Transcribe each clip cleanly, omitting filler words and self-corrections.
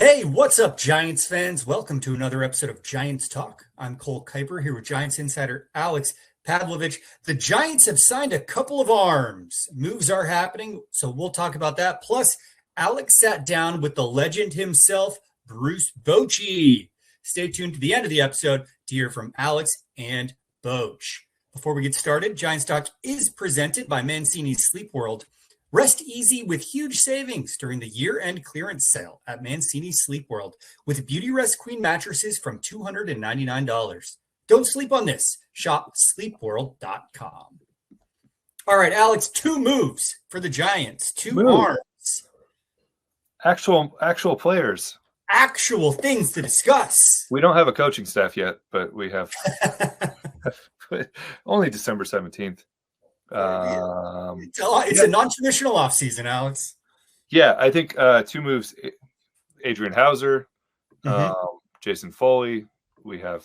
Hey, what's up, Giants fans? Welcome to another episode of Giants Talk. I'm Cole Kuiper here with Giants insider Alex Pavlovic. The Giants have signed a couple of arms. Moves are happening, so we'll talk about that. Plus, Alex sat down with the legend himself, Bruce Bochy. Stay tuned to the end of the episode to hear from Alex and Boch. Before we get started, Giants Talk is presented by Mancini's Sleep World. Rest easy with huge savings during the year-end clearance sale at Mancini's Sleep World with Beauty Rest Queen mattresses from $299. Don't sleep on this. Shop sleepworld.com. All right, Alex, two moves for the Giants. Two arms. Actual players. Actual things to discuss. We don't have a coaching staff yet, but we have only December 17th. It's a non-traditional offseason, Alex. Yeah, I think two moves. Adrian Hauser, Jason Foley. We have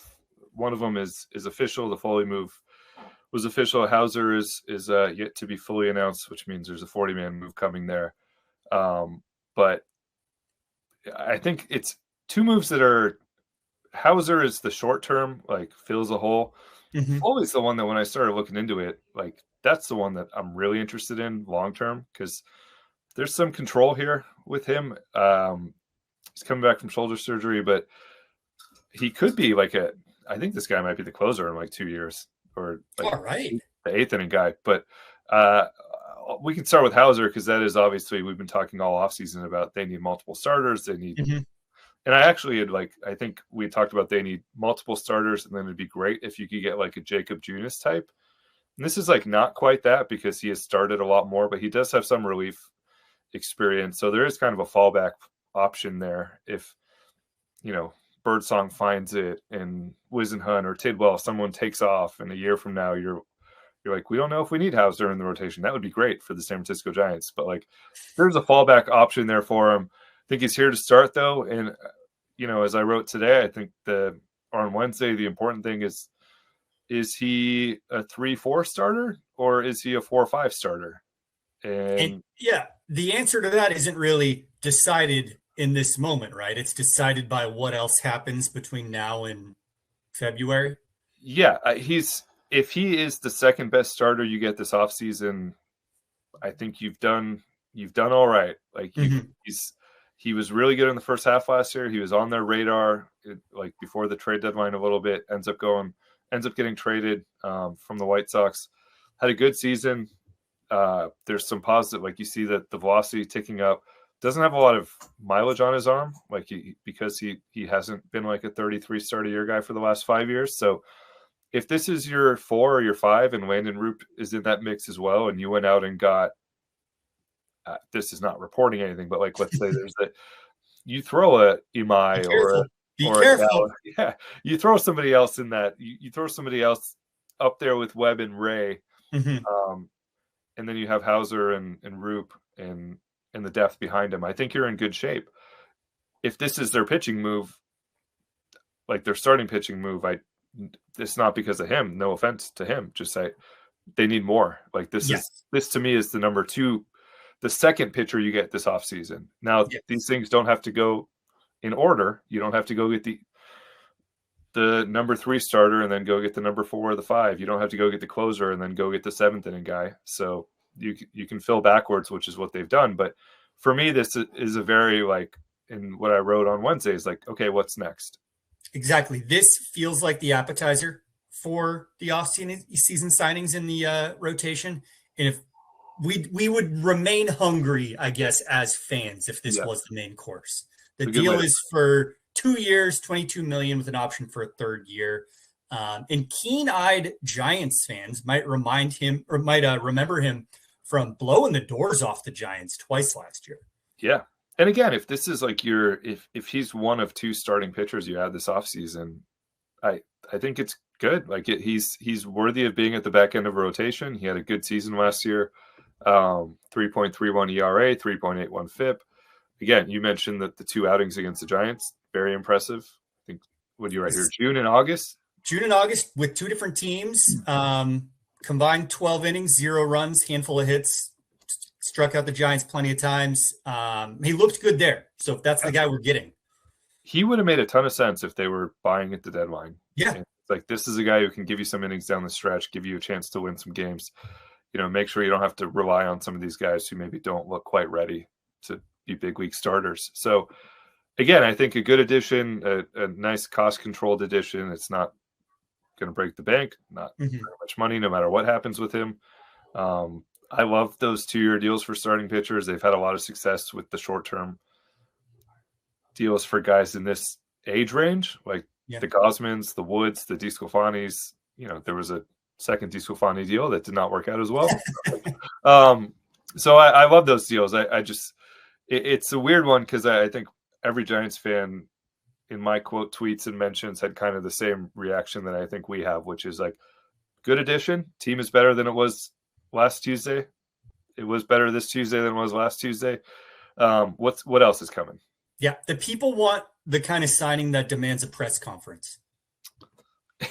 one of them is official. The Foley move was official. Hauser is yet to be fully announced, which means there's a 40-man move coming there. But I think it's two moves that are Hauser is the short term, like fills a hole. Foley's the one that when I started looking into it, like that's the one that I'm really interested in long term because there's some control here with him. He's coming back from shoulder surgery, but he could be like I think this guy might be the closer in like 2 years or like all right, the eighth inning guy. But we can start with Hauser because that is obviously we've been talking all offseason about they need multiple starters. They need, and I actually I think we talked about they need multiple starters, and then it'd be great if you could get like a Jacob Junis type. And this is like not quite that because he has started a lot more, but he does have some relief experience. So there is kind of a fallback option there. If, Birdsong finds it and Wisenhunt or Tidwell, someone takes off and a year from now, you're like, we don't know if we need Hauser in the rotation. That would be great for the San Francisco Giants. But like, there's a fallback option there for him. I think he's here to start though. And, as I wrote today, I think on Wednesday, the important thing is he a 3-4 starter or is he a 4-5 starter? And yeah, the answer to that isn't really decided in this moment, right? It's decided by what else happens between now and February. Yeah, if he is the second best starter you get this offseason, I think you've done all right. Like he was really good in the first half last year. He was on their radar like before the trade deadline a little bit, ends up getting traded from the White Sox. Had a good season. There's some positive, like you see that the velocity ticking up. Doesn't have a lot of mileage on his arm, like because he hasn't been like a 33 start a year guy for the last 5 years. So if this is your 4 or your 5 and Landon Roop is in that mix as well, and you went out and got this is not reporting anything, but like let's say there's you throw a Imai Be careful. You throw somebody else in that. You throw somebody else up there with Webb and Ray, and then you have Hauser and Roop and the depth behind him. I think you're in good shape. If this is their pitching move, like their starting pitching move, it's not because of him. No offense to him. Just say they need more. Like this to me is the number 2, the second pitcher you get this offseason. Now these things don't have to go in order. You don't have to go get the number 3 starter and then go get the number 4 or the 5. You don't have to go get the closer and then go get the 7th inning guy. So you can fill backwards, which is what they've done. But for me, this is a very in what I wrote on Wednesday is like, okay, what's next? Exactly. This feels like the appetizer for the off-season signings in the rotation. And if we would remain hungry, I guess, as fans, if this was the main course. The deal is for 2 years, $22 million with an option for a third year. And keen-eyed Giants fans might remember him from blowing the doors off the Giants twice last year. Yeah. And again, if this is like if he's one of 2 starting pitchers you had this offseason, I think it's good. Like he's worthy of being at the back end of a rotation. He had a good season last year. 3.31 ERA, 3.81 FIP. Again, you mentioned that the 2 outings against the Giants, very impressive. I think, what do you write here? June and August with 2 different teams. Combined 12 innings, 0 runs, handful of hits, struck out the Giants plenty of times. He looked good there. So if that's the guy we're getting. he would have made a ton of sense if they were buying at the deadline. Yeah. And it's like, this is a guy who can give you some innings down the stretch, give you a chance to win some games. Make sure you don't have to rely on some of these guys who maybe don't look quite ready to be big league starters. So again, I think a good addition, a nice cost-controlled addition. It's not going to break the bank, not very much money, no matter what happens with him. I love those 2-year deals for starting pitchers. They've had a lot of success with the short-term deals for guys in this age range, like the Gosmans, the Woods, the DeSclafanis. There was a second DeSclafani deal that did not work out as well. So I love those deals. It's a weird one because I think every Giants fan in my quote tweets and mentions had kind of the same reaction that I think we have, which is like, good addition. Team is better than it was last Tuesday. It was better this Tuesday than it was last Tuesday. What else is coming? Yeah, the people want the kind of signing that demands a press conference.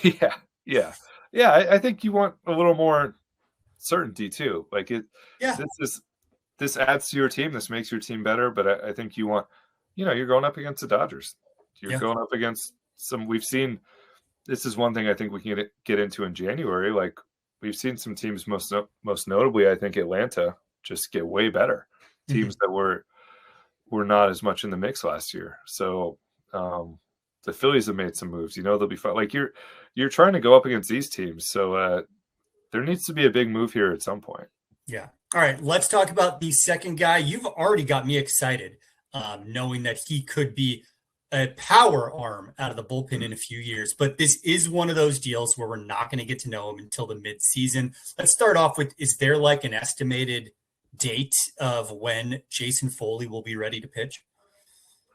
Yeah. I think you want a little more certainty too. Like it. Yeah. This adds to your team. This makes your team better. But I think you want, you're going up against the Dodgers. You're going up against some. We've seen. This is one thing I think we can get into in January. Like we've seen some teams, most notably, I think Atlanta, just get way better. Teams that were not as much in the mix last year. So the Phillies have made some moves. They'll be fun. Like you're trying to go up against these teams. So there needs to be a big move here at some point. Yeah. All right. Let's talk about the second guy. You've already got me excited, knowing that he could be a power arm out of the bullpen in a few years. But this is one of those deals where we're not going to get to know him until the midseason. Let's start off with, is there like an estimated date of when Jason Foley will be ready to pitch?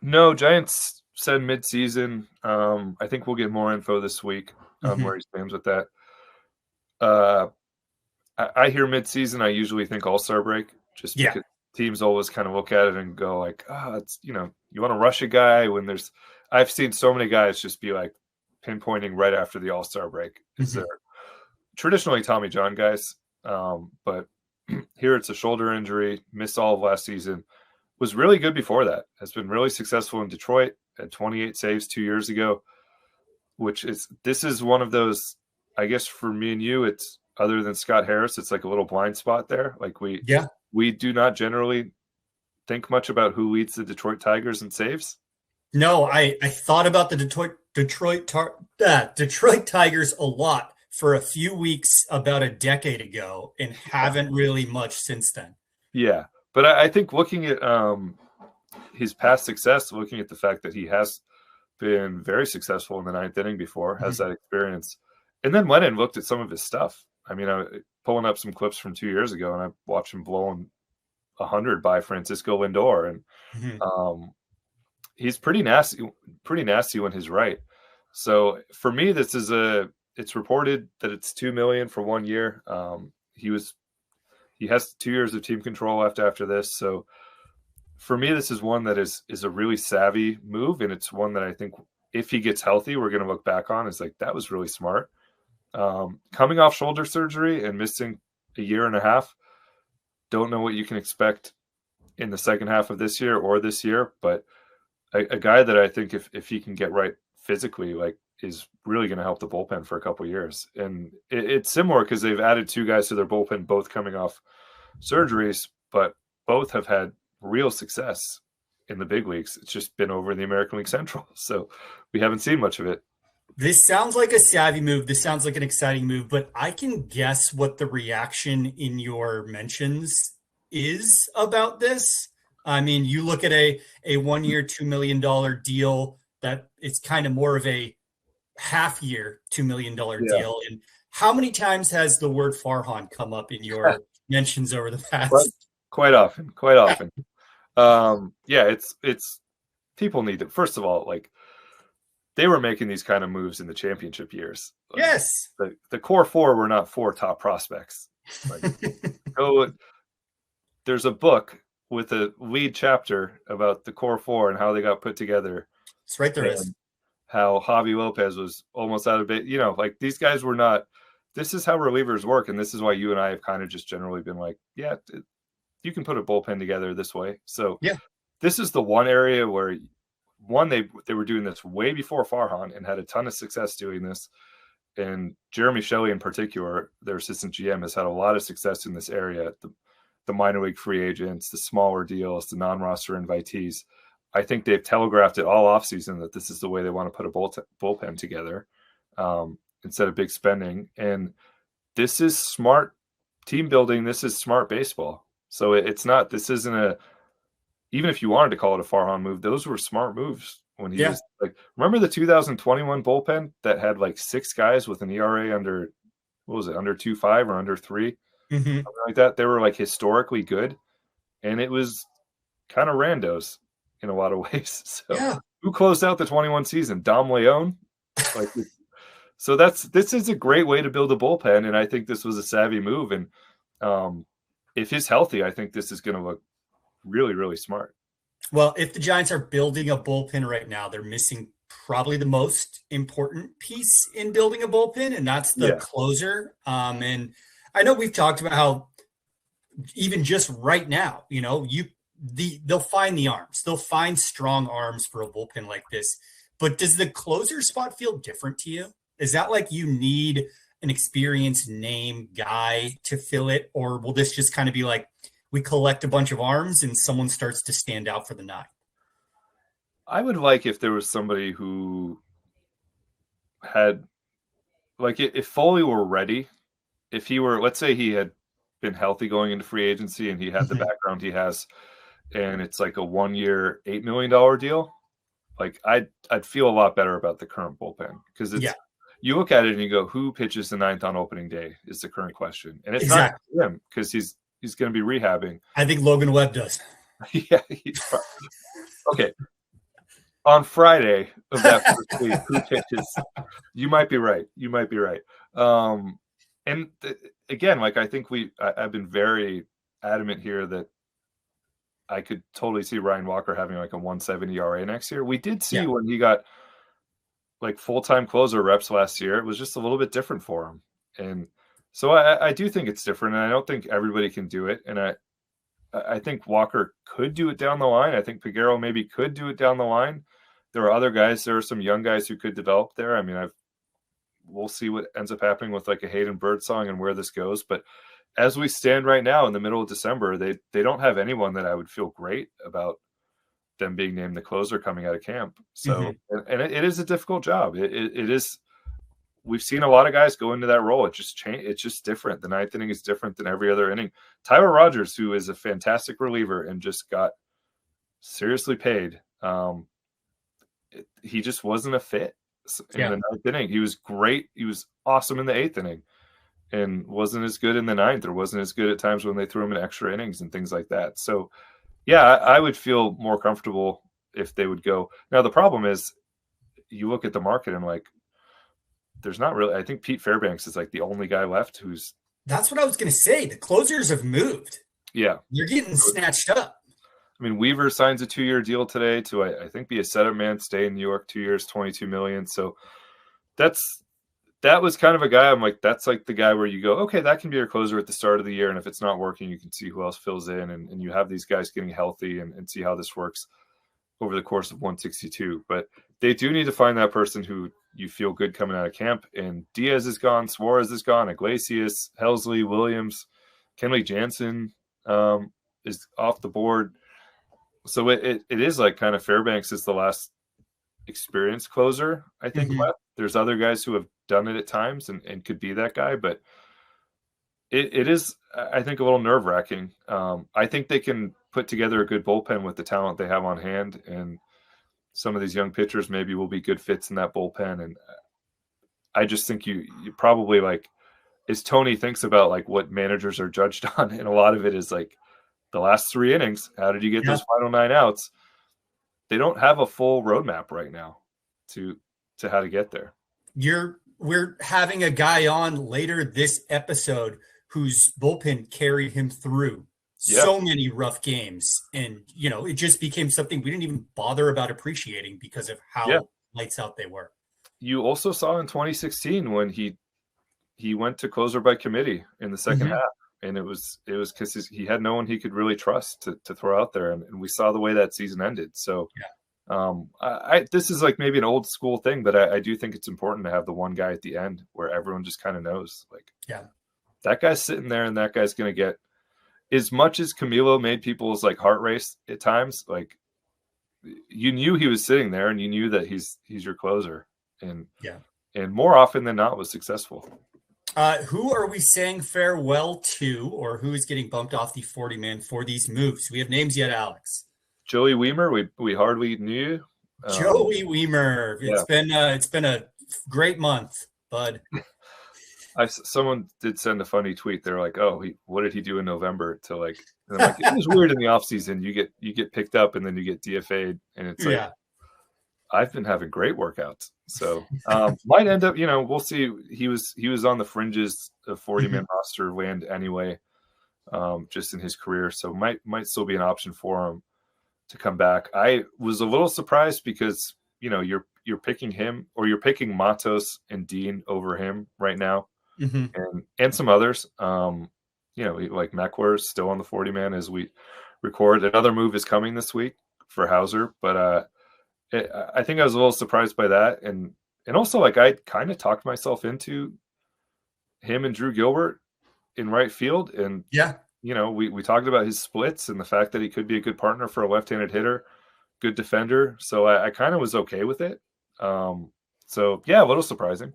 No, Giants said midseason. I think we'll get more info this week on where he stands with that. I hear midseason. I usually think All-Star break, just because teams always kind of look at it and go like, it's, you want to rush a guy when I've seen so many guys just be like pinpointing right after the All-Star break. They're traditionally Tommy John guys. But here it's a shoulder injury, missed all of last season, was really good before that, has been really successful in Detroit, had 28 saves 2 years ago, this is one of those, I guess for me and you, it's other than Scott Harris, it's like a little blind spot there. Like we do not generally think much about who leads the Detroit Tigers in saves. No, I thought about the Detroit Tigers a lot for a few weeks about a decade ago and haven't really much since then. Yeah. But I think looking at his past success, looking at the fact that he has been very successful in the ninth inning before, has that experience, and then went and looked at some of his stuff. I mean, pulling up some clips from 2 years ago, and I watched him blowing 100 by Francisco Lindor, and he's pretty nasty when he's right. So for me, it's reported that it's $2 million for 1 year. He has 2 years of team control left after this. So for me, this is one that is a really savvy move. And it's one that I think if he gets healthy, we're going to look back on as like, that was really smart. Coming off shoulder surgery and missing a year and a half, don't know what you can expect in the second half of this year or this year, but a guy that I think if he can get right physically, like, is really going to help the bullpen for a couple of years. And it's similar because they've added two guys to their bullpen, both coming off surgeries, but both have had real success in the big leagues. It's just been over in the American League Central. So we haven't seen much of it. This sounds like a savvy move. This sounds like an exciting move, but I can guess what the reaction in your mentions is about this. I mean, you look at a 1 year, $2 million deal that it's kind of more of a half year, $2 million deal. And how many times has the word Farhan come up in your mentions over the past? Quite often. It's people need to, first of all, like, they were making these kind of moves in the championship years. Like, yes. The core four were not four top prospects. Like, there's a book with a lead chapter about the core four and how they got put together. It's right there. Is how Javi Lopez was almost out of it. You know, like, these guys were not, this is how relievers work. And this is why you and I have kind of just generally been like, you can put a bullpen together this way. So this is the one area where one, they were doing this way before Farhan and had a ton of success doing this. And Jeremy Shelley in particular, their assistant GM, has had a lot of success in this area. The minor league free agents, the smaller deals, the non-roster invitees. I think they've telegraphed it all offseason that this is the way they want to put a bullpen together instead of big spending. And this is smart team building. This is smart baseball. So it's not, this isn't even if you wanted to call it a Farhan move, those were smart moves when he was like, remember the 2021 bullpen that had like 6 guys with an ERA under, what was it, under 2.5 or under 3? Something like that. They were like historically good. And it was kind of randos in a lot of ways. So who closed out the 21 season? Dom Leone? Like, so this is a great way to build a bullpen. And I think this was a savvy move. And if he's healthy, I think this is going to look really, really smart. Well, if the Giants are building a bullpen right now, they're missing probably the most important piece in building a bullpen, and that's the closer. And I know we've talked about how even just right now, they'll find the arms. They'll find strong arms for a bullpen like this. But does the closer spot feel different to you? Is that like you need an experienced name guy to fill it? Or will this just kind of be like, we collect a bunch of arms and someone starts to stand out for the night? I would like if there was somebody who had, like, if Foley were ready, if he were, let's say he had been healthy going into free agency and he had the background he has, and it's like a 1-year, $8 million deal, like I'd feel a lot better about the current bullpen, because it's, you look at it and you go, who pitches the 9th on opening day is the current question. And it's not him, because he's going to be rehabbing. I think Logan Webb does. Yeah. Okay. On Friday of that first week, who pitches? You might be right. And again, like, I think I've been very adamant here that I could totally see Ryan Walker having like a 1.70 ERA next year. We did see when he got like full-time closer reps last year, it was just a little bit different for him. And so I do think it's different, and I don't think everybody can do it. And I think Walker could do it down the line. I think Peguero maybe could do it down the line. There are other guys. There are some young guys who could develop there. I mean, we'll see what ends up happening with like a Hayden Birdsong and where this goes. But as we stand right now in the middle of December, they don't have anyone that I would feel great about them being named the closer coming out of camp. So, and it is a difficult job. It is. We've seen a lot of guys go into that role. It's just different. The 9th inning is different than every other inning. Tyler Rogers, who is a fantastic reliever and just got seriously paid, he just wasn't a fit in the 9th inning. He was great. He was awesome in the 8th inning, and wasn't as good in the 9th, or wasn't as good at times when they threw him in extra innings and things like that. So, I would feel more comfortable if they would go. Now, the problem is, you look at the market and like, there's not really. I think Pete Fairbanks is like the only guy left who's. That's what I was going to say. The closers have moved. Yeah, you're getting snatched up. I mean, Weaver signs a 2-year deal today to I think be a setup man, stay in New York 2 years, $22 million. So that was kind of a guy. I'm like, that's like the guy where you go, okay, that can be your closer at the start of the year, and if it's not working, you can see who else fills in, and you have these guys getting healthy and see how this works over the course of 162. But they do need to find that person who you feel good coming out of camp. And Diaz is gone, Suarez is gone, Iglesias, Helsley, Williams, Kenley Jansen is off the board. So it is like kind of Fairbanks is the last experienced closer, I think, left. There's other guys who have done it at times and could be that guy, but it is, I think, a little nerve-wracking. I think they can put together a good bullpen with the talent they have on hand, and some of these young pitchers maybe will be good fits in that bullpen. And I just think you probably, like, as Tony thinks about like what managers are judged on, and a lot of it is like the last 3 innings, how did you get those final 9 outs? They don't have a full roadmap right now to how to get there. We're having a guy on later this episode whose bullpen carried him through so many rough games. And, it just became something we didn't even bother about appreciating because of how lights out they were. You also saw in 2016 when he went to closer by committee in the second half. And it was because he had no one he could really trust to throw out there. And we saw the way that season ended. So This is like maybe an old school thing, but I do think it's important to have the one guy at the end where everyone just kind of knows, like, Yeah, that guy's sitting there and that guy's going to get, as much as Camilo made people's like heart race at times, like, you knew he was sitting there and you knew that he's your closer, and more often than not was successful. Who are we saying farewell to, or who is getting bumped off the 40-man for these moves? We have names yet, Alex? Joey Weimer, we hardly knew. Joey Weimer. It's been a great month, bud. Someone did send a funny tweet. They're like, "Oh, what did he do in November?" To like, and I'm like, it was weird in the off season. You get picked up and then you get DFA'd, and it's like, I've been having great workouts. So might end up, we'll see. He was on the fringes of 40-man roster land anyway, just in his career. So might still be an option for him to come back. I was a little surprised because, you're picking him, or you're picking Matos and Dean over him right now. And some others, like Meckler is still on the 40-man as we record. Another move is coming this week for Hauser, but I think I was a little surprised by that, and also, like, I kind of talked myself into him and Drew Gilbert in right field, and we talked about his splits and the fact that he could be a good partner for a left-handed hitter, good defender. So I kind of was okay with it. A little surprising.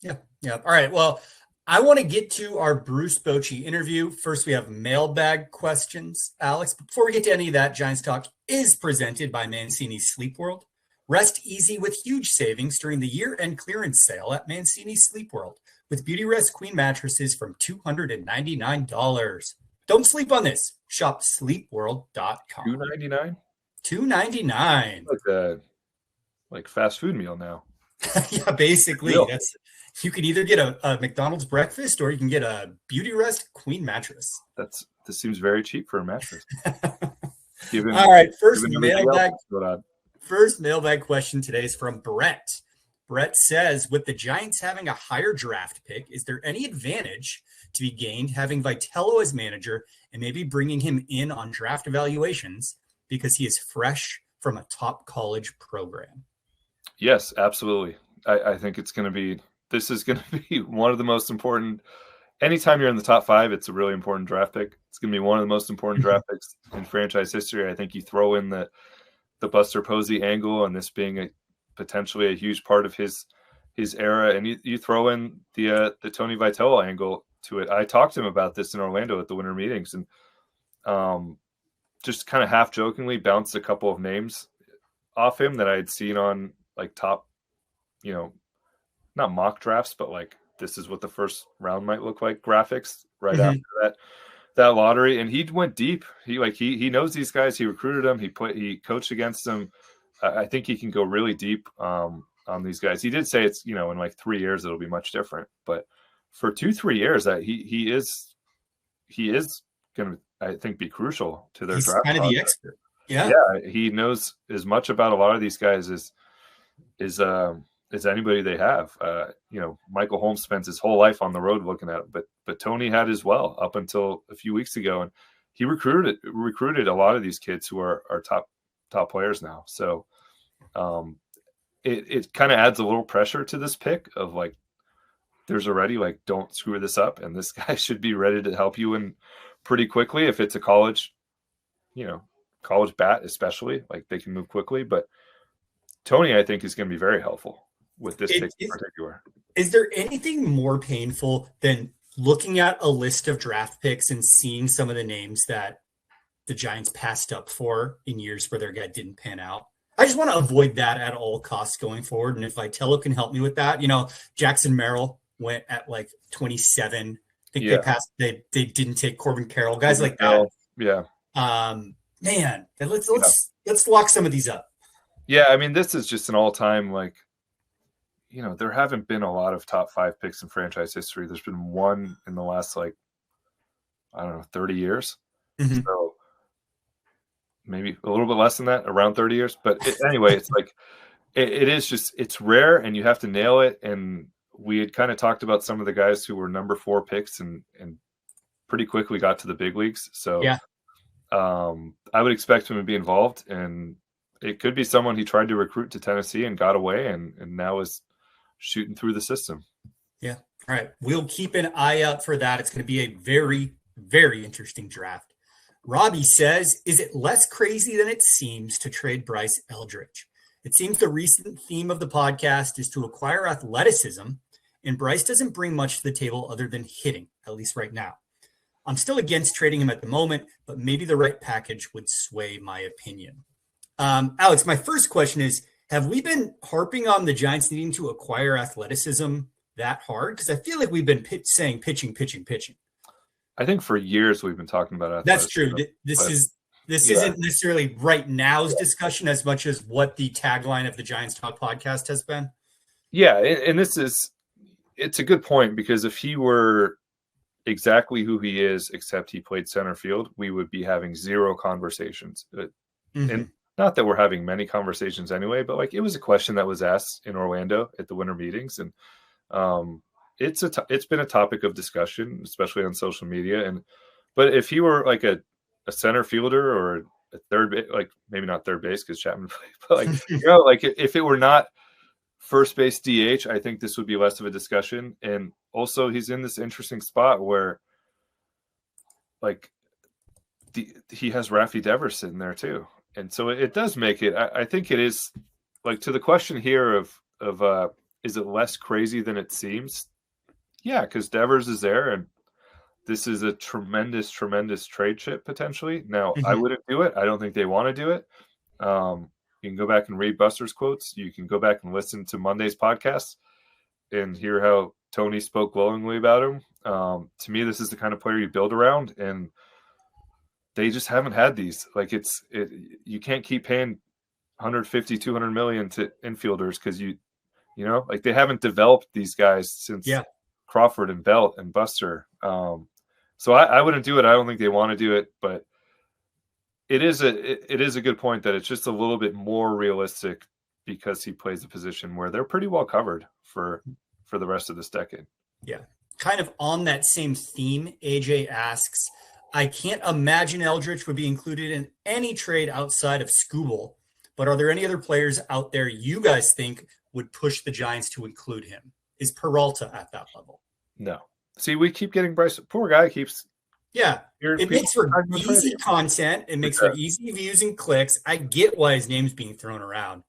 Yeah. All right. Well, I want to get to our Bruce Bochy interview. First, we have mailbag questions, Alex. Before we get to any of that, Giants Talk is presented by Mancini's Sleep World. Rest easy with huge savings during the year-end clearance sale at Mancini's Sleep World with Beauty Rest Queen mattresses from $299. Don't sleep on this. Shop sleepworld.com. $299? $299. Like fast food meal now. Yeah, basically. You can either get a McDonald's breakfast or you can get a Beauty Rest Queen mattress. This seems very cheap for a mattress. All right, first mailbag question today is from Brett. Brett says, with the Giants having a higher draft pick, is there any advantage to be gained having Vitello as manager and maybe bringing him in on draft evaluations because he is fresh from a top college program? Yes, absolutely. I think this is going to be one of the most important. Anytime you're in the top 5, it's a really important draft pick. It's going to be one of the most important draft picks in franchise history. I think you throw in the Buster Posey angle and this being potentially a huge part of his era, and you throw in the Tony Vitello angle to it. I talked to him about this in Orlando at the winter meetings, and just kind of half jokingly bounced a couple of names off him that I had seen on like top, not mock drafts, but like, this is what the first round might look like graphics after that lottery. And he went deep. He knows these guys. He recruited them. He coached against them. I think he can go really deep on these guys. He did say it's, in like 3 years, it'll be much different, but for 2-3 years that he is going to, I think, be crucial to their draft. Kind of the expert. Yeah. He knows as much about a lot of these guys as anybody they have. Michael Holmes spends his whole life on the road looking at it, but Tony had as well up until a few weeks ago, and he recruited a lot of these kids who are top players now. So it kind of adds a little pressure to this pick of like, there's already like, don't screw this up, and this guy should be ready to help you in pretty quickly. If it's a college bat, especially, like, they can move quickly, but Tony, I think, is going to be very helpful with this pick in particular. Is there anything more painful than looking at a list of draft picks and seeing some of the names that the Giants passed up for in years where their guy didn't pan out? I just want to avoid that at all costs going forward. And if Vitello can help me with that, Jackson Merrill went at like 27. I think they passed. They didn't take Corbin Carroll, guys like that. Yeah. Man, let's lock some of these up. Yeah, I mean, this is just an all-time, like, there haven't been a lot of top 5 picks in franchise history. There's been one in the last, 30 years. Mm-hmm. So maybe a little bit less than that, around 30 years. But anyway, it's like, it is just, it's rare, and you have to nail it. And we had kind of talked about some of the guys who were number 4 picks and pretty quickly got to the big leagues. So I would expect him to be involved. And it could be someone he tried to recruit to Tennessee and got away and now is shooting through the system. Yeah. All right. We'll keep an eye out for that. It's going to be a very, very interesting draft. Robbie says, is it less crazy than it seems to trade Bryce Eldridge? It seems the recent theme of the podcast is to acquire athleticism, and Bryce doesn't bring much to the table other than hitting, at least right now. I'm still against trading him at the moment, but maybe the right package would sway my opinion. Alex, my first question is, have we been harping on the Giants needing to acquire athleticism that hard? Because I feel like we've been saying pitching. I think for years we've been talking about athleticism. That's true. This isn't necessarily right now's discussion as much as what the tagline of the Giants Talk podcast has been. Yeah, and it's a good point, because if he were exactly who he is, except he played center field, we would be having zero conversations. And not that we're having many conversations anyway, but like, it was a question that was asked in Orlando at the winter meetings, and it's been a topic of discussion, especially on social media. But if he were like a center fielder or a third base, like maybe not third base because Chapman played, but like like if it were not first base DH, I think this would be less of a discussion. And also, he's in this interesting spot where like he has Rafi Devers sitting there too, and so it does make it. I think it is, like, to the question here of is it less crazy than it seems? Yeah, because Devers is there, and this is a tremendous trade chip potentially. Now, I wouldn't do it. I don't think they want to do it. You can go back and read Buster's quotes. You can go back and listen to Monday's podcast and hear how Tony spoke glowingly about him. To me, this is the kind of player you build around, and they just haven't had these. Like, you can't keep paying 150, 200 million to infielders because you know, like, they haven't developed these guys since Crawford and Belt and Buster. So I wouldn't do it. I don't think they want to do it, but it is a good point that it's just a little bit more realistic because he plays a position where they're pretty well covered for the rest of this decade. Yeah. Kind of on that same theme, AJ asks, I can't imagine Eldridge would be included in any trade outside of Skubal, but are there any other players out there you guys think would push the Giants to include him? Is Peralta at that level? No. See, we keep getting Bryce. Poor guy keeps. Yeah. It makes for easy content. It makes for easy views and clicks. I get why his name's being thrown around.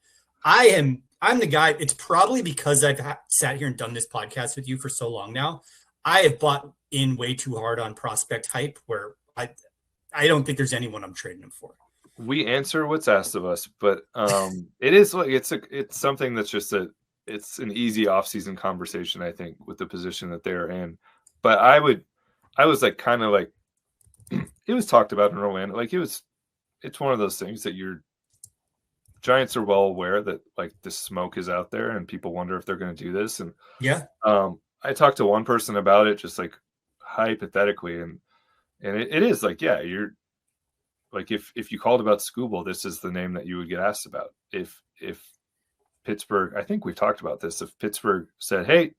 I'm the guy. It's probably because I've sat here and done this podcast with you for so long now. I have bought in way too hard on prospect hype where I don't think there's anyone I'm trading him for. We answer what's asked of us, but it is like it's something that's just it's an easy offseason conversation, I think, with the position that they're in. But I was like, kind of like, it was talked about in Orlando. Like, it's one of those things that Giants are well aware that, like, this smoke is out there and people wonder if they're going to do this. And I talked to one person about it, just like hypothetically. And it is like, yeah, you're like, if you called about Skubal, this is the name that you would get asked about. If Pittsburgh, I think we've talked about this. If Pittsburgh said, hey,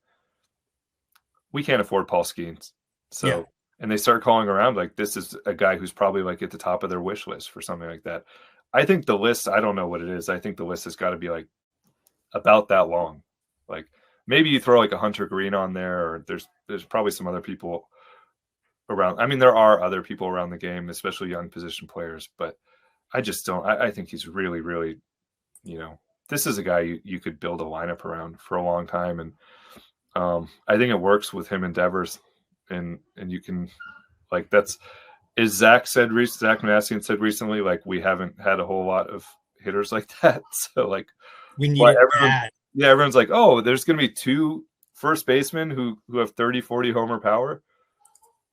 we can't afford Paul Skeens. So, and they start calling around, like, this is a guy who's probably like at the top of their wish list for something like that. I think the list, I don't know what it is. I think the list has got to be like about that long. Like, maybe you throw like a Hunter Green on there, or there's probably some other people around. I mean, there are other people around the game, especially young position players, but I just don't. I think he's really, really, this is a guy you could build a lineup around for a long time. And I think it works with him and Devers, and you can, like, Zach Manassian said recently, like, we haven't had a whole lot of hitters like that. So, like, we need everyone's like, oh, there's going to be two first basemen who have 30, 40 homer power.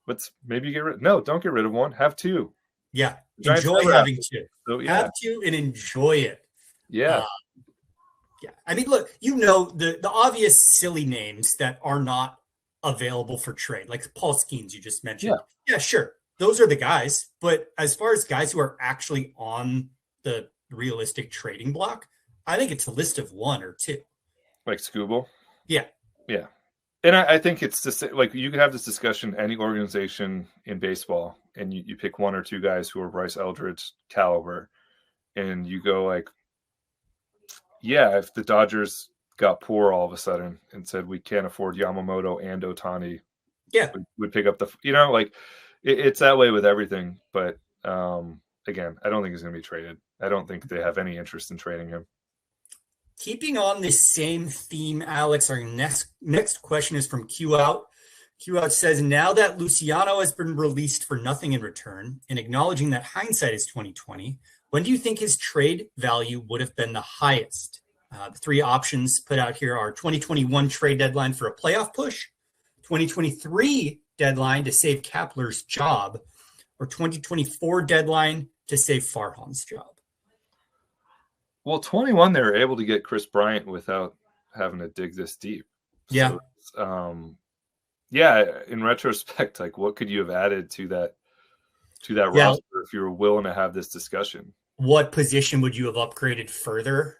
Let's maybe don't get rid of one. Have two. Yeah. Enjoy having two. So, have two and enjoy it. Yeah. Yeah. I mean, look, the obvious silly names that are not available for trade, like Paul Skeens you just mentioned. Yeah, sure. Those are the guys. But as far as guys who are actually on the realistic trading block, I think it's a list of one or two. Like Skubal? Yeah. Yeah. And I think it's just like, you could have this discussion, any organization in baseball, and you pick one or two guys who are Bryce Eldridge caliber, and you go like, yeah, if the Dodgers got poor all of a sudden and said we can't afford Yamamoto and Ohtani, Yeah. would pick up the, like it's that way with everything. But again, I don't think he's going to be traded. I don't think they have any interest in trading him. Keeping on this same theme, Alex, our next question is from Q Out. Q Out says, now that Luciano has been released for nothing in return, and acknowledging that hindsight is 2020, when do you think his trade value would have been the highest? The three options put out here are 2021 trade deadline for a playoff push, 2023 deadline to save Kapler's job, or 2024 deadline to save Farhan's job. Well, 21, they were able to get Chris Bryant without having to dig this deep. Yeah. So, yeah, in retrospect, like what could you have added to that roster if you were willing to have this discussion? What position would you have upgraded further?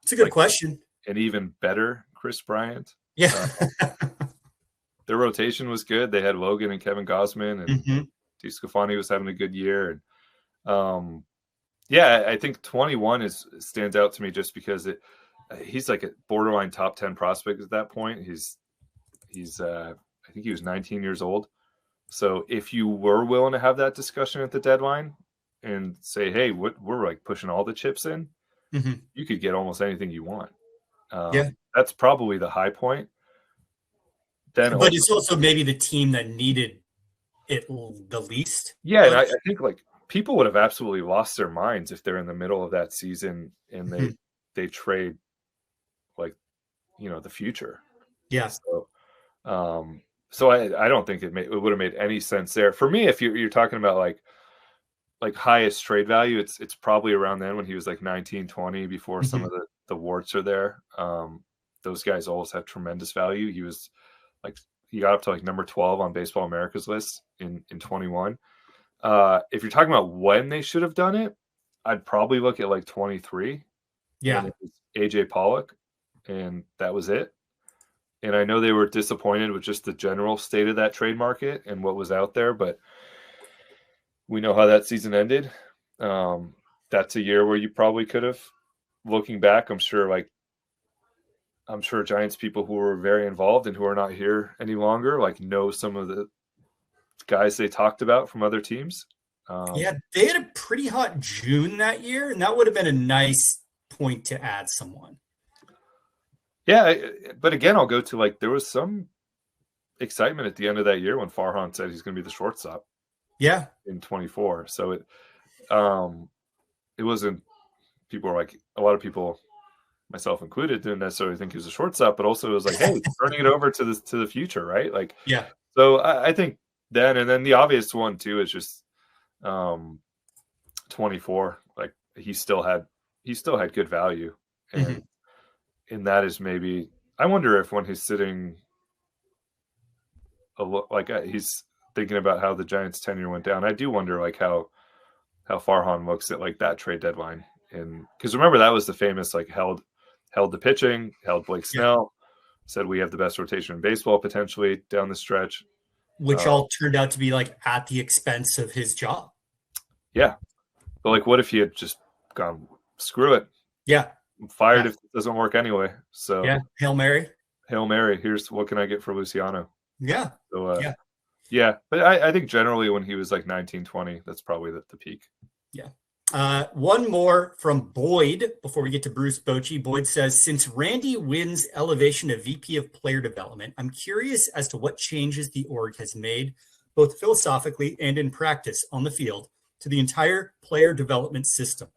It's a good question. An even better Chris Bryant. Yeah. Their rotation was good. They had Logan and Kevin Gausman, and DeSclafani was having a good year. And yeah, I think 21 stands out to me just because he's like a borderline top 10 prospect at that point. He's I think he was 19 years old. So if you were willing to have that discussion at the deadline and say, hey, we're like pushing all the chips in, you could get almost anything you want. That's probably the high point. But it's also maybe the team that needed it the least. Yeah, and I think like people would have absolutely lost their minds if they're in the middle of that season and they trade like, the future. Yeah. So I don't think it would have made any sense there. For me, if you're talking about like highest trade value, it's probably around then when he was like 19, 20 before some of the warts are there. Those guys always have tremendous value. He was like, he got up to like number 12 on Baseball America's list in 21. If you're talking about when they should have done it, I'd probably look at like 23. Yeah. And it was AJ Pollock, and that was it. And I know they were disappointed with just the general state of that trade market and what was out there, but we know how that season ended. That's a year where you probably could have, looking back, I'm sure Giants people who were very involved and who are not here any longer, like know some of the guys they talked about from other teams. Yeah, they had a pretty hot June that year, and that would have been a nice point to add someone. Yeah, but again, I'll go to like there was some excitement at the end of that year when Farhan said he's going to be the shortstop. Yeah, in 24. So it wasn't. People were like, a lot of people, myself included, didn't necessarily think he was a shortstop, but also it was like, hey, turning it over to the future, right? Like, yeah. So I think then, and then the obvious one too is just 24. Like he still had good value, and that is maybe. I wonder if when he's sitting, he's thinking about how the Giants' tenure went down. I do wonder like how Farhan looks at like that trade deadline, and because remember that was the famous like held the pitching, held Blake Snell, said we have the best rotation in baseball potentially down the stretch, which all turned out to be like at the expense of his job. Yeah, but like what if he had just gone screw it? Yeah, I'm fired if it doesn't work anyway. So yeah, Hail Mary. Here's what can I get for Luciano? Yeah. So yeah, but I think generally when he was like 19, 20, that's probably the peak. Yeah. One more from Boyd before we get to Bruce Bochy. Boyd says, since Randy Wynn's elevation to VP of Player Development, I'm curious as to what changes the org has made, both philosophically and in practice on the field, to the entire player development system.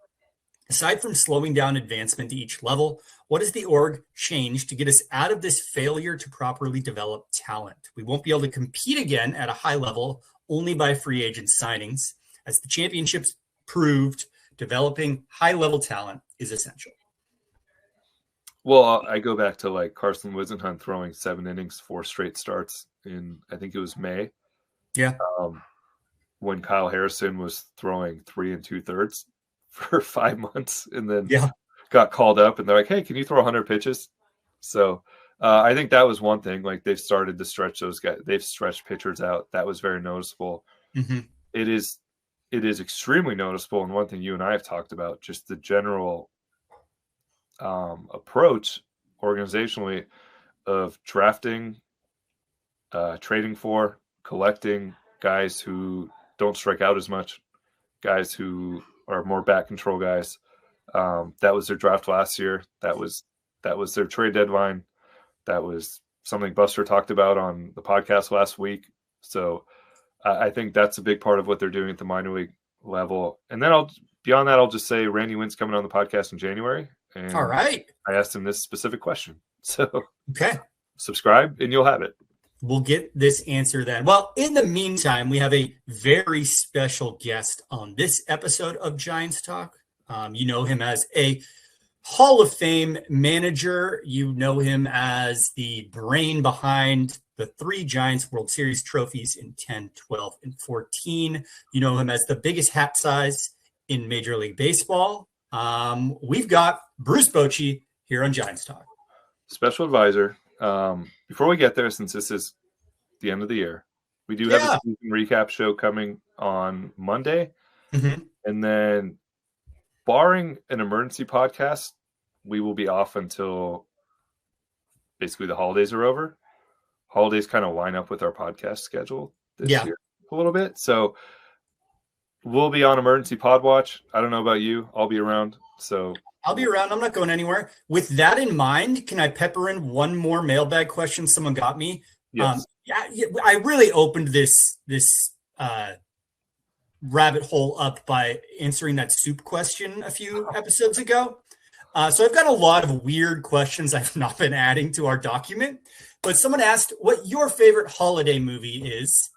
Aside from slowing down advancement to each level, what has the org changed to get us out of this failure to properly develop talent? We won't be able to compete again at a high level only by free agent signings. As the championships proved, developing high-level talent is essential. Well, I go back to like Carson Wisenhunt throwing 7 innings, 4 straight starts in, I think it was May. Yeah. When Kyle Harrison was throwing 3 2/3 for 5 months and then got called up and they're like, hey, can you throw 100 pitches? So I think that was one thing. Like they've started to stretch those guys. They've stretched pitchers out. That was very noticeable. It is extremely noticeable. And one thing you and I have talked about, just the general approach organizationally of drafting, trading for, collecting guys who don't strike out as much, guys who are more back control guys. That was their draft last year. That was their trade deadline. That was something Buster talked about on the podcast last week. So I think that's a big part of what they're doing at the minor league level. And then beyond that, I'll just say Randy Wynn's coming on the podcast in January. And all right. I asked him this specific question. So okay, subscribe and you'll have it. We'll get this answer then. Well, in the meantime, we have a very special guest on this episode of Giants Talk. You know him as a Hall of Fame manager. You know him as the brain behind the 3 Giants World Series trophies in 10, 12, and 14. You know him as the biggest hat size in Major League Baseball. We've got Bruce Bochy here on Giants Talk. Special advisor. Before we get there, since this is the end of the year, we do have a season recap show coming on Monday. Mm-hmm. And then barring an emergency podcast, we will be off until basically the holidays are over. Holidays kind of line up with our podcast schedule this year a little bit. So we'll be on emergency pod watch. I don't know about you. I'll be around. So I'll be around. I'm not going anywhere. With that in mind, can I pepper in one more mailbag question someone got me? Yes. I really opened this rabbit hole up by answering that soup question a few episodes ago. So I've got a lot of weird questions I've not been adding to our document. But someone asked what your favorite holiday movie is.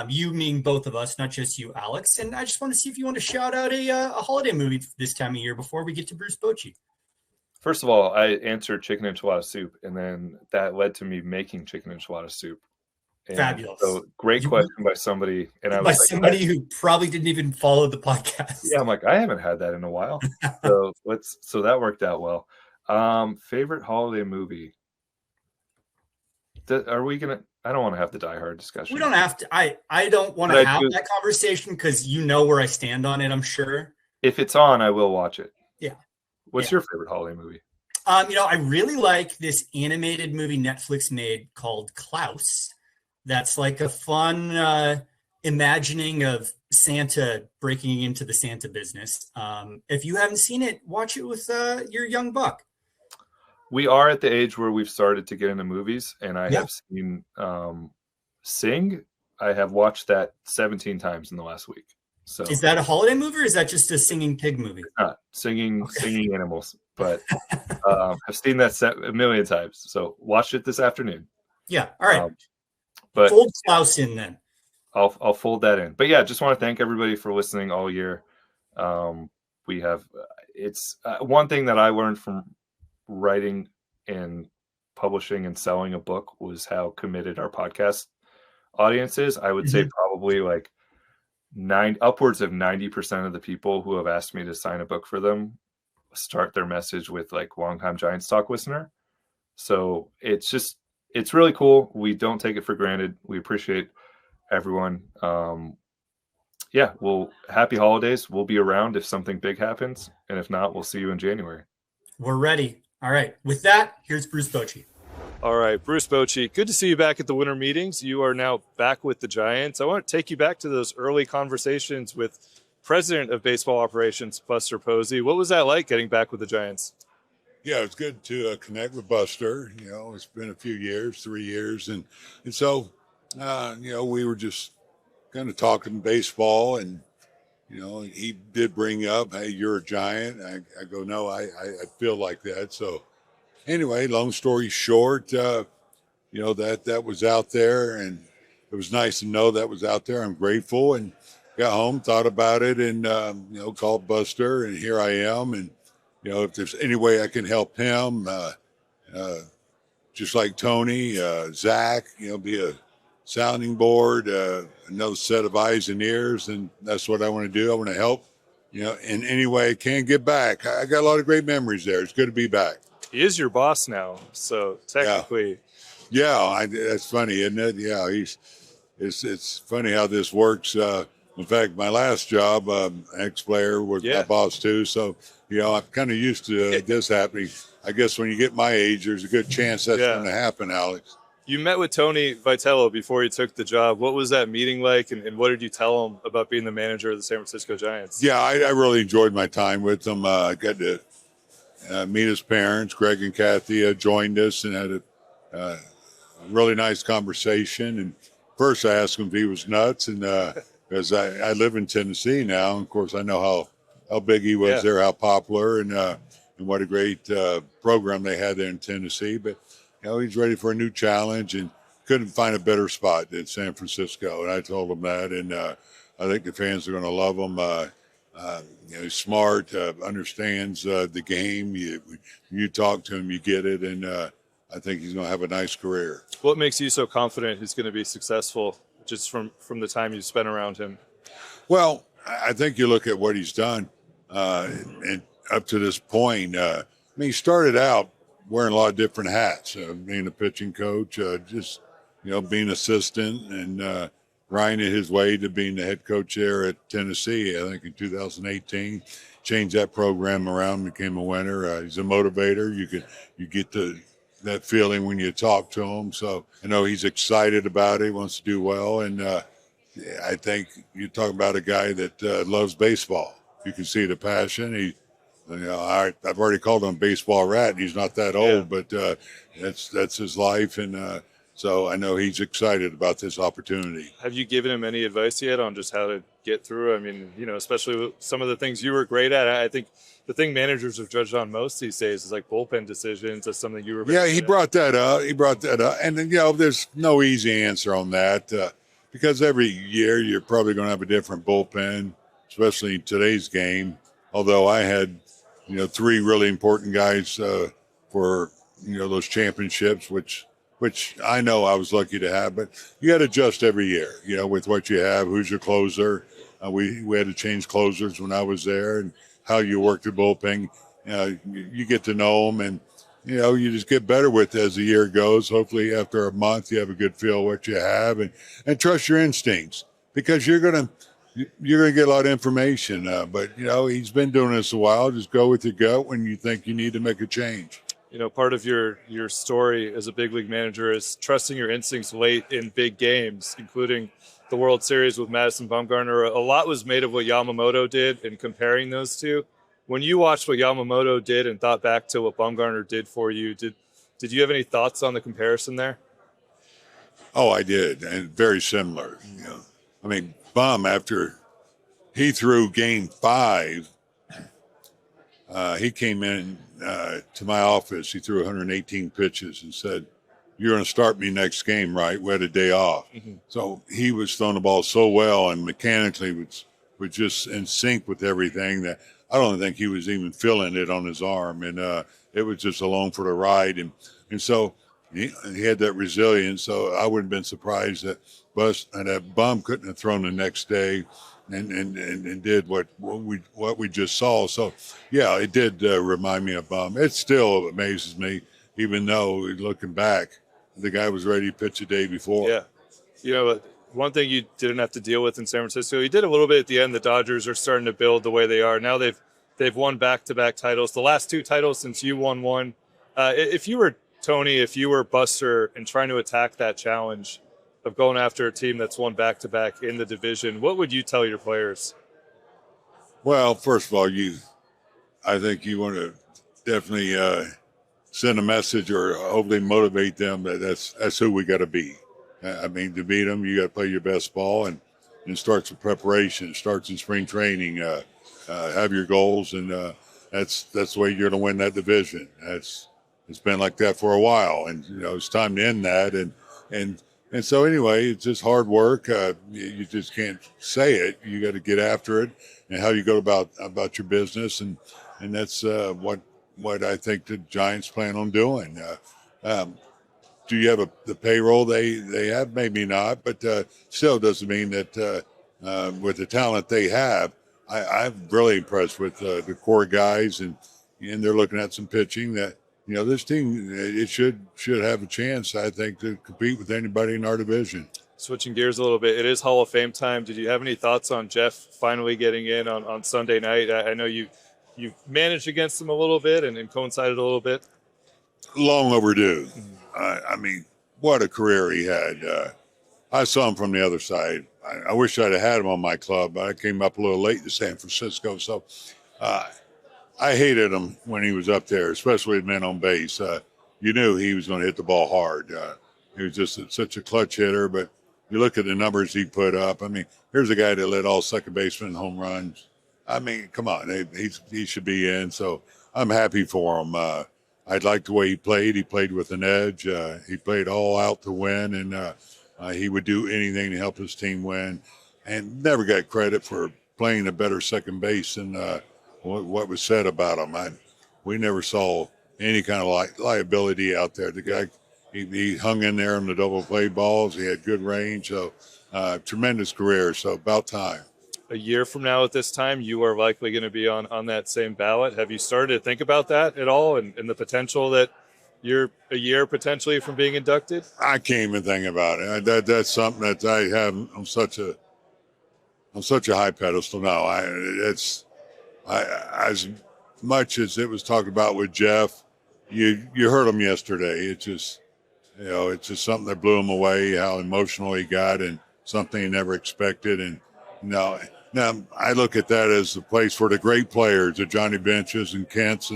You meaning both of us, not just you, Alex. And I just want to see if you want to shout out a holiday movie this time of year before we get to Bruce Bochy. First of all, I answered chicken enchilada soup, and then that led to me making chicken enchilada soup. And fabulous. So great question by somebody. And I was by like, somebody who probably didn't even follow the podcast. Yeah, I'm like, I haven't had that in a while. So that worked out well. Favorite holiday movie. Are we gonna? I don't want to have the Die Hard discussion. We don't have to. I don't want to have that conversation because you know where I stand on it. I'm sure. If it's on, I will watch it. Yeah. What's your favorite holiday movie? I really like this animated movie Netflix made called Klaus. That's like a fun imagining of Santa breaking into the Santa business. If you haven't seen it, watch it with your young buck. We are at the age where we've started to get into movies, and I have seen Sing. I have watched that 17 times in the last week. So is that a holiday movie or is that just a singing pig movie? Not singing animals, but I've seen that a million times. So watched it this afternoon. Yeah. All right. But fold Klaus in then. I'll fold that in. But yeah, just want to thank everybody for listening all year. We have it's one thing that I learned from writing and publishing and selling a book was how committed our podcast audience is. I would say probably like upwards of 90% of the people who have asked me to sign a book for them start their message with like longtime Giants Talk listener. So it's really cool. We don't take it for granted. We appreciate everyone. Happy holidays. We'll be around if something big happens. And if not, we'll see you in January. We're ready. All right. With that, here's Bruce Bochy. All right, Bruce Bochy, good to see you back at the winter meetings. You are now back with the Giants. I want to take you back to those early conversations with President of Baseball Operations, Buster Posey. What was that like getting back with the Giants? Yeah, it's good to connect with Buster. You know, it's been a few years, 3 years. And so, we were just kind of talking baseball. And, he did bring up, hey, you're a Giant. I go, no, I feel like that. So, anyway, long story short, that was out there, and it was nice to know that was out there. I'm grateful, and got home, thought about it, and called Buster, and here I am. And if there's any way I can help him, just like Tony, Zach, be a sounding board, another set of eyes and ears, and that's what I want to do. I want to help, in any way I can get back. I got a lot of great memories there. It's good to be back. He is your boss now, so technically. Yeah, that's funny, isn't it? Yeah, it's funny how this works. In fact, my last job, ex-player was my boss too. So, I'm kind of used to this happening. I guess when you get my age, there's a good chance that's going to happen, Alex. You met with Tony Vitello before you took the job. What was that meeting like, and what did you tell him about being the manager of the San Francisco Giants? Yeah, I really enjoyed my time with him. I got to meet his parents. Greg and Kathy joined us and had a really nice conversation. And first I asked him if he was nuts, and because I live in Tennessee now, and of course I know how big he was there, how popular, and what a great program they had there in Tennessee. But he's ready for a new challenge and couldn't find a better spot than San Francisco. And I told him that, and I think the fans are going to love him. He's smart, understands the game. You talk to him, you get it, and I think he's going to have a nice career. What makes you so confident he's going to be successful just from the time you spent around him? Well, I think you look at what he's done and up to this point. He started out wearing a lot of different hats, being a pitching coach, being assistant, and grinding his way to being the head coach there at Tennessee. I think in 2018, changed that program around, became a winner. He's a motivator. You get that feeling when you talk to him. So I know he's excited about it, wants to do well, and I think you're talking about a guy that loves baseball. You can see the passion. I've already called him a baseball rat. He's not that old, but that's his life, and so I know he's excited about this opportunity. Have you given him any advice yet on just how to get through? I mean, especially with some of the things you were great at. I think the thing managers are judged on most these days is like bullpen decisions. That's something you were. He brought that up. And then, there's no easy answer on that because every year you're probably going to have a different bullpen, especially in today's game. Although I had, 3 really important guys for, those championships, which I know I was lucky to have, but you got to adjust every year, with what you have, who's your closer. We had to change closers when I was there, and how you work the bullpen. You get to know them, and, you just get better with it as the year goes. Hopefully after a month, you have a good feel of what you have, and trust your instincts, because you're going to get a lot of information. But, he's been doing this a while. Just go with your gut when you think you need to make a change. Part of your story as a big league manager is trusting your instincts late in big games, including the World Series with Madison Bumgarner. A lot was made of what Yamamoto did and comparing those two. When you watched what Yamamoto did and thought back to what Bumgarner did for you, did you have any thoughts on the comparison there? Oh, I did, and very similar. Bum, after he threw Game 5, he came in to my office. He threw 118 pitches and said, "You're going to start me next game, right? We had a day off." Mm-hmm. So he was throwing the ball so well and mechanically was just in sync with everything that I don't think he was even feeling it on his arm. And it was just along for the ride. And so he had that resilience. So I wouldn't have been surprised that Bum couldn't have thrown the next day and did what we just saw. So, yeah, it did remind me of Bum. It still amazes me, even though looking back, the guy was ready to pitch the day before. Yeah. One thing you didn't have to deal with in San Francisco, you did a little bit at the end. The Dodgers are starting to build the way they are. Now they've won back-to-back titles, the last 2 titles since you won one. If you were Tony, if you were Buster and trying to attack that challenge of going after a team that's won back-to-back in the division, what would you tell your players? Well, first of all, I think you want to definitely send a message or hopefully motivate them that that's who we got to be. To beat them, you got to play your best ball, and it starts with preparation. It starts in spring training. Have your goals, and that's the way you're going to win that division. It's been like that for a while, and it's time to end that. And so anyway, it's just hard work. You just can't say it. You got to get after it, and how you go about your business, and that's what I think the Giants plan on doing. Do you have the payroll they have? Maybe not, but still doesn't mean that with the talent they have, I'm really impressed with the core guys, and they're looking at some pitching that this team it should have a chance, I think, to compete with anybody in our division. Switching gears a little bit, it is Hall of Fame time. Did you have any thoughts on Jeff finally getting in on Sunday night? I know you managed against him a little bit and coincided a little bit. Long overdue. I mean, what a career he had. I saw him from the other side. I wish I'd have had him on my club, but I came up a little late to San Francisco. So I hated him when he was up there, especially with men on base. You knew he was going to hit the ball hard. He was just such a clutch hitter, but you look at the numbers he put up. I mean, here's a guy that led all second basemen home runs. I mean, come on, he should be in. So I'm happy for him. I liked the way he played. He played with an edge. He played all out to win, and he would do anything to help his team win. And never got credit for playing a better second base than what was said about him. We never saw any kind of liability out there. The guy. He hung in there on the double play balls. He had good range. So tremendous career. So about time. A year from now at this time, you are likely going to be on that same ballot. Have you started to think about that at all and the potential that you're a year potentially from being inducted? I can't even think about it. That's something that I have on such a high pedestal now. As much as it was talked about with Jeff, you heard him yesterday. It's just something that blew him away, how emotional he got and something he never expected. And now I look at that as the place for the great players, the Johnny Benches and Kents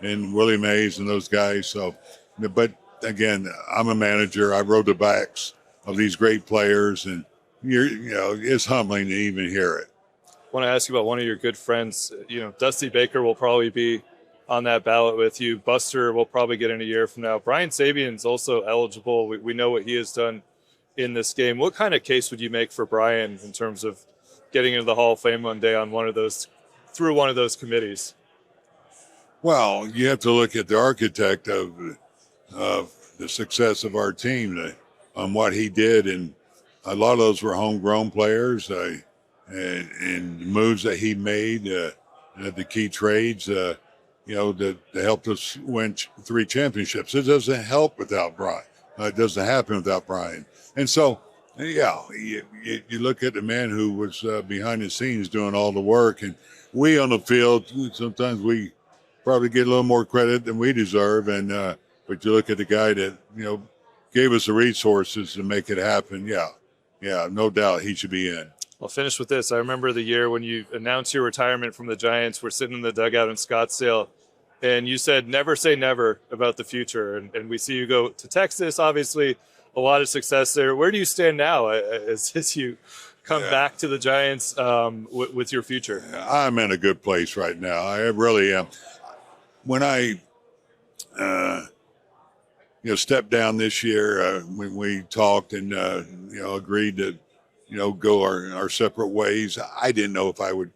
and Willie Mays and those guys. So, but again, I'm a manager. I rode the backs of these great players, and it's humbling to even hear it. I want to ask you about one of your good friends. Dusty Baker will probably be on that ballot with you. Buster will probably get in a year from now. Brian Sabian's also eligible. We know what he has done in this game. What kind of case would you make for Brian in terms of getting into the Hall of Fame one day on through one of those committees? Well, you have to look at the architect of the success of our team on what he did, and a lot of those were homegrown players and moves that he made, the key trades. That helped us win 3 championships. It doesn't help without Brian. It doesn't happen without Brian. And so, you look at the man who was behind the scenes doing all the work, and we on the field, sometimes we probably get a little more credit than we deserve. And but you look at the guy that, gave us the resources to make it happen. Yeah, no doubt he should be in. I'll finish with this. I remember the year when you announced your retirement from the Giants. We're sitting in the dugout in Scottsdale, and you said, never say never about the future. And we see you go to Texas, obviously, a lot of success there. Where do you stand now as you come back to the Giants with your future? I'm in a good place right now. I really am. When I stepped down this year, when we talked and, agreed to, go our separate ways. I didn't know if I would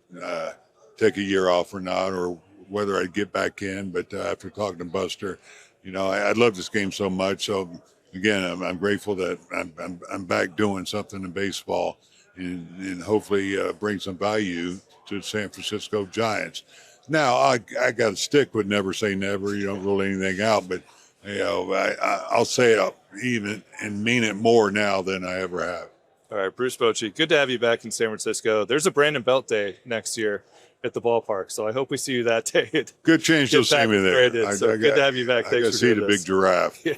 take a year off or not, or whether I'd get back in. But after talking to Buster, I love this game so much. So again, I'm grateful that I'm back doing something in baseball and hopefully bring some value to the San Francisco Giants. Now I got to stick with never say never. You don't rule anything out, but I'll say it even and mean it more now than I ever have. All right, Bruce Bochy, good to have you back in San Francisco. There's a Brandon Belt Day next year at the ballpark, so I hope we see you that day. Good chance you'll see me there. Good to have you back. Thanks for see the big giraffe. Yeah.